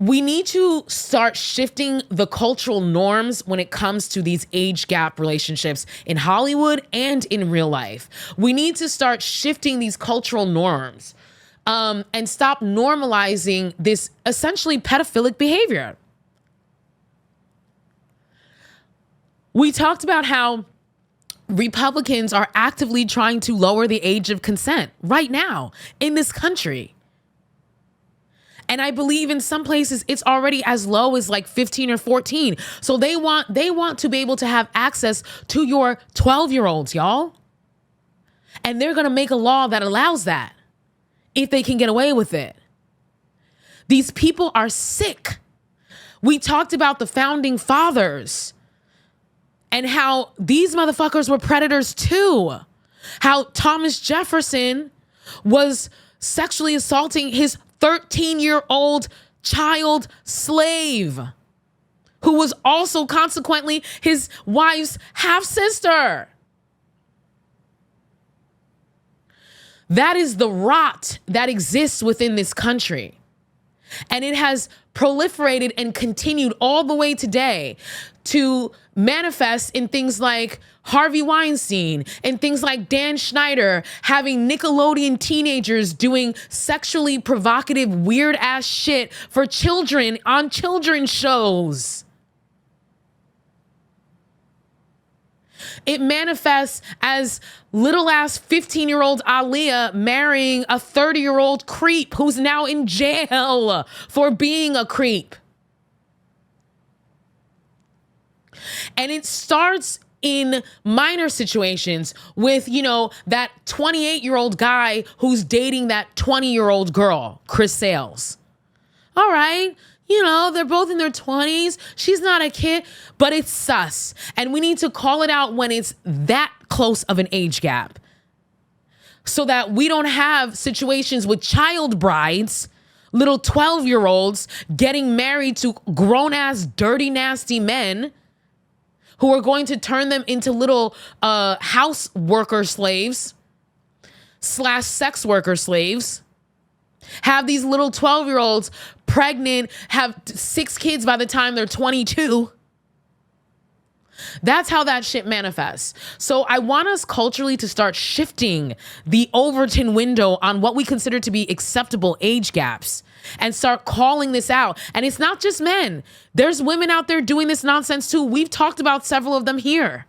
We need to start shifting the cultural norms when it comes to these age gap relationships in Hollywood and in real life. We need to start shifting these cultural norms and stop normalizing this essentially pedophilic behavior. We talked about how Republicans are actively trying to lower the age of consent right now in this country. And I believe in some places it's already as low as like 15 or 14. So they want to be able to have access to your 12-year-olds, y'all. And they're going to make a law that allows that if they can get away with it. These people are sick. We talked about the founding fathers and how these motherfuckers were predators too. How Thomas Jefferson was sexually assaulting his 13-year-old child slave, who was also consequently his wife's half-sister. That is the rot that exists within this country. And it has proliferated and continued all the way today to manifest in things like Harvey Weinstein and things like Dan Schneider having Nickelodeon teenagers doing sexually provocative, weird ass shit for children on children's shows. It manifests as little ass 15-year-old Aaliyah marrying a 30-year-old creep who's now in jail for being a creep. And it starts in minor situations with, you know, that 28-year-old guy who's dating that 20-year-old girl, Chris Sales. All right. You know, they're both in their 20s. She's not a kid, but it's sus. And we need to call it out when it's that close of an age gap so that we don't have situations with child brides, little 12-year-olds getting married to grown-ass, dirty, nasty men who are going to turn them into little house worker slaves / sex worker slaves. Have these little 12-year-olds pregnant, have 6 kids by the time they're 22. That's how that shit manifests. So I want us culturally to start shifting the Overton window on what we consider to be acceptable age gaps and start calling this out. And it's not just men. There's women out there doing this nonsense too. We've talked about several of them here.